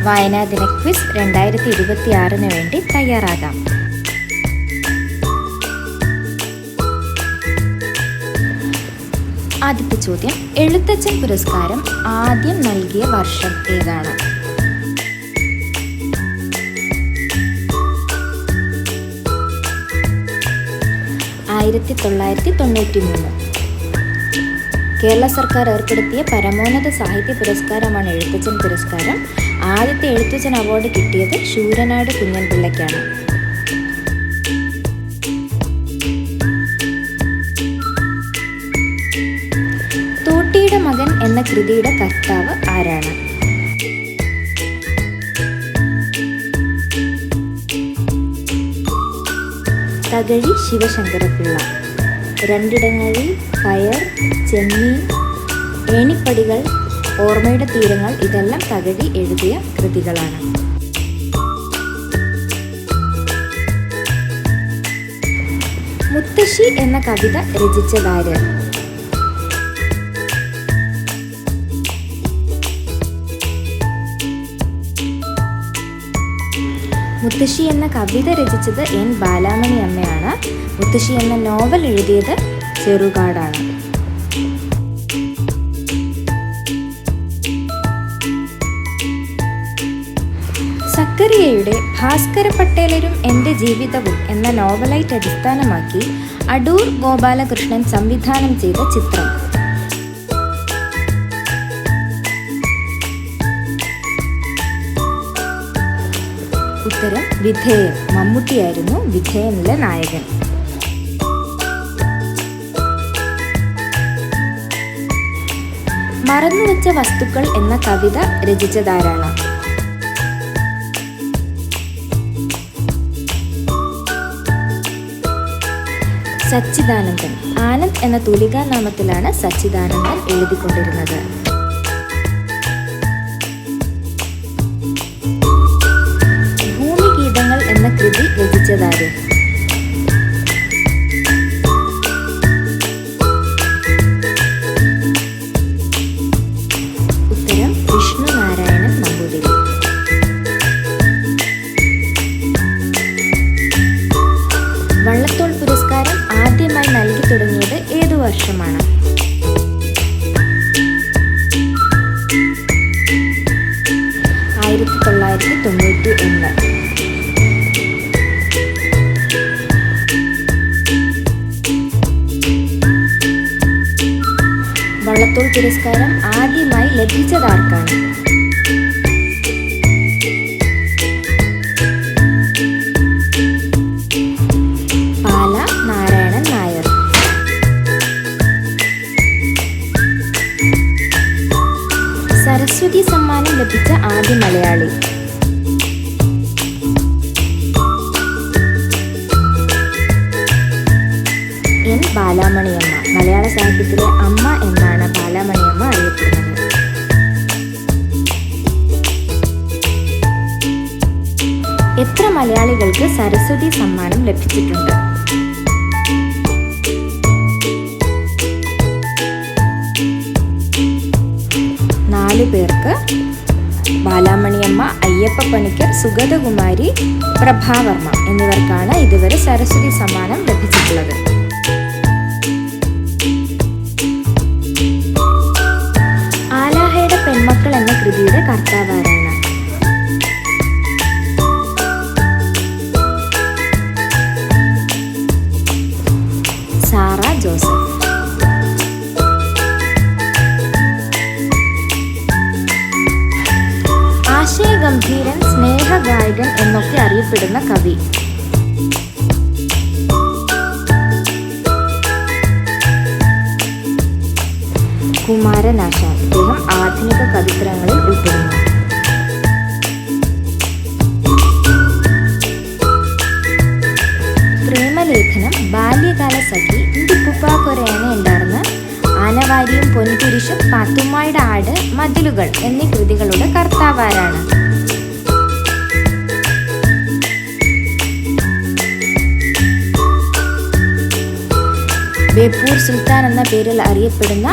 വായനാ ദിന ക്വിസ് 2026 വേണ്ടി തയ്യാറാകാം. ആദ്യത്തെ ചോദ്യം, എഴുത്തച്ഛൻ പുരസ്കാരം ആദ്യം നൽകിയ വർഷം ഏതാണ്? കേരള സർക്കാർ ഏർപ്പെടുത്തിയ പരമോന്നത സാഹിത്യ പുരസ്കാരമാണ് എഴുത്തച്ഛൻ പുരസ്കാരം. ആദ്യത്തെ എഴുത്തച്ഛൻ അവാർഡ് കിട്ടിയത് ശൂരനാട് കുഞ്ഞൻപിള്ളയ്ക്കാണ്. തോട്ടിയുടെ മകൻ എന്ന കൃതിയുടെ കർത്താവ് ആരാണ്? തകഴി ശിവശങ്കരപ്പിള്ള. രണ്ടിടങ്ങളിൽ, കയർ, ചെമ്മീൻ, ഏണിപ്പടികൾ, ഓർമ്മയുടെ തീരങ്ങൾ ഇതെല്ലാം തകഴി എഴുതിയ കൃതികളാണ്. മുത്തശ്ശി എന്ന കവിത രചിച്ചതാര്? മുത്തശ്ശി എന്ന കവിത രചിച്ചത് എൻ ബാലാമണി അമ്മയാണ്. മുത്തശ്ശി എന്ന നോവൽ എഴുതിയത് ചെറുകാടാണ്. സക്കറിയയുടെ ഭാസ്കര പട്ടേലരും എൻ്റെ ജീവിതവും എന്ന നോവലൈറ്റ് അടിസ്ഥാനമാക്കി അടൂർ ഗോപാലകൃഷ്ണൻ സംവിധാനം ചെയ്ത ചിത്രം? ഉത്തരം വിധേയൻ. മമ്മൂട്ടിയായിരുന്നു വിധേയനിലെ നായകൻ. മറന്നുവെച്ച വസ്തുക്കൾ എന്ന കവിത രചിച്ചതാരാണ്? സച്ചിദാനന്ദൻ. ആനന്ദ് എന്ന തൂലികാനാമത്തിലാണ് സച്ചിദാനന്ദൻ എഴുതിക്കൊണ്ടിരുന്നത്. ഭൂമിഗീതങ്ങൾ എന്ന കൃതി രചിച്ചതാര്? ഉത്തരം വിഷ്ണു നാരായണൻ നമ്പൂതിരി. വള്ളത്തോൾ പുരസ്കാരം ആദ്യമായി നൽകി തുടങ്ങിയത് ഏതു വർഷമാണ്? 1991. വള്ളത്തോൾ പുരസ്കാരം ആദ്യമായി ലഭിച്ചതാർക്കാണ്? സരസ്വതി സമ്മാനം ലഭിച്ച ആദ്യ മലയാളി? എൻ ബാലാമണിയമ്മ. മലയാള സാഹിത്യത്തിലെ അമ്മ എന്നാണ് ബാലാമണിയമ്മ അറിയപ്പെടുന്നത്. എത്ര മലയാളികൾക്ക് സരസ്വതി സമ്മാനം ലഭിച്ചിട്ടുണ്ട്? 4 പേർക്ക്. ബാലാമണിയമ്മ, അയ്യപ്പ പണിക്കർ, സുഗതകുമാരി, പ്രഭാവർമ്മ എന്നിവർക്കാണ് ഇതുവരെ സരസ്വതി സമ്മാനം ലഭിച്ചിട്ടുള്ളത്. ആലാഹയുടെ പെൺമക്കൾ എന്ന കൃതിയുടെ കർത്താവാരാണ്? Sara Joseph. ആശയഗംഭീരൻ, സ്നേഹഗായകൻ എന്നൊക്കെ അറിയപ്പെടുന്ന കവി? കുമാരനാശാൻ. ഇദ്ദേഹം ആധുനിക കവിത്രങ്ങളിൽ ഉൾപ്പെടുന്നു. പ്രേമലേഖനം, ബാല്യകാല സഖി, ഇന്ത്യപ്പുപ്പാക്കൊരേന ഉണ്ടായിരുന്ന, ആനവാരിയും പൊൻകുരിശും, പാത്തുമ്മായുടെ ആട്, മതിലുകൾ എന്നീ കൃതികളുടെ കർത്താവാരാണ്? ബേപ്പൂർ സുൽത്താൻ എന്ന പേരിൽ അറിയപ്പെടുന്ന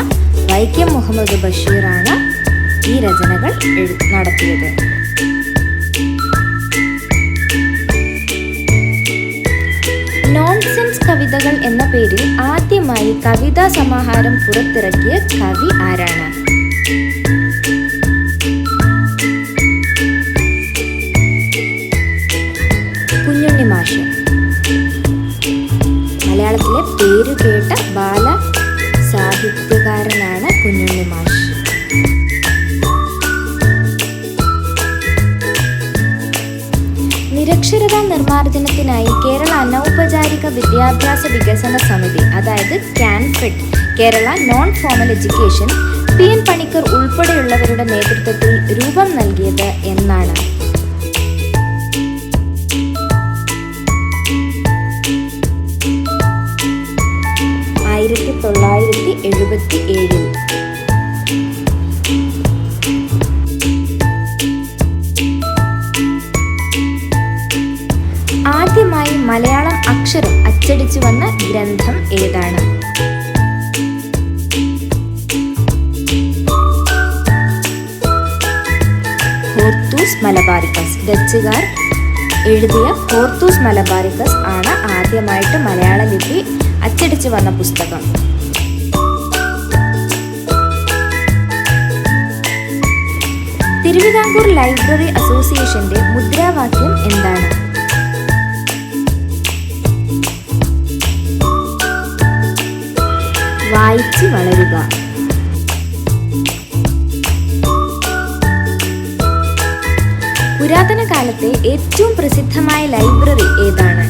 വൈക്കം മുഹമ്മദ് ബഷീറാണ് ഈ രചനകൾ നടത്തിയത്. നോൺസെൻസ് കവിതകൾ എന്ന പേരിൽ ആദ്യമായി കവിതാ സമാഹാരം പുറത്തിറക്കിയ കവി ആരാണ്? കുഞ്ഞുണ്ണി മാഷ്. മലയാളത്തിലെ പേരുകേട്ട ബാല സാഹിത്യകാരനാണ് കുഞ്ഞുണ്ണി മാഷ്. നിരക്ഷരതാ നിർമ്മാർജ്ജനത്തിനായി കേരള അനൗപചാരിക വിദ്യാഭ്യാസ വികസന സമിതി, അതായത് Kanfed, Kerala non formal education, PN Panicker ഉൾപ്പെടെയുള്ളവരുടെ നേതൃത്വത്തിൽ രൂപം നൽകിയത് എന്നാണ്? 1977. ആദ്യമായി മലയാളം അക്ഷരം അച്ചടിച്ചു വന്ന ഗ്രന്ഥം ഏതാണ്? Hortus Malabaricus. ഡച്ചുകാർ എഴുതിയ ഹോർത്തൂസ് മലബാറിക്കസ് ആണ് ആദ്യമായിട്ട് മലയാള ലിപി അച്ചടിച്ചു വന്ന പുസ്തകം. തിരുവിതാംകൂർ ലൈബ്രറി അസോസിയേഷന്റെ മുദ്രാവാക്യം എന്താണ്? വായിച്ചു വളരുക. പുരാതന കാലത്തെ ഏറ്റവും പ്രസിദ്ധമായ ലൈബ്രറി ഏതാണ്?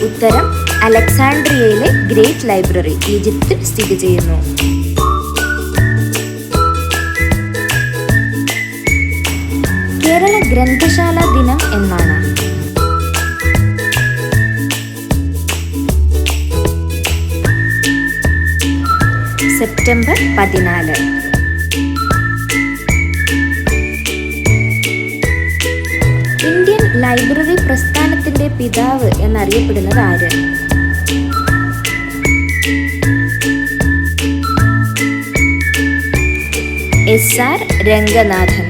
ഉത്തരം അലക്സാൻഡ്രിയയിലെ ഗ്രേറ്റ് ലൈബ്രറി, ഈജിപ്തിൽ സ്ഥിതി ചെയ്യുന്നു. കേരള ഗ്രന്ഥശാല ദിനം എന്നാണ്? സെപ്റ്റംബർ 14. ഇന്ത്യൻ ലൈബ്രറി പ്രസ്ഥാനത്തിന്റെ പിതാവ് എന്നറിയപ്പെടുന്നത് ആര്? SR രംഗനാഥൻ.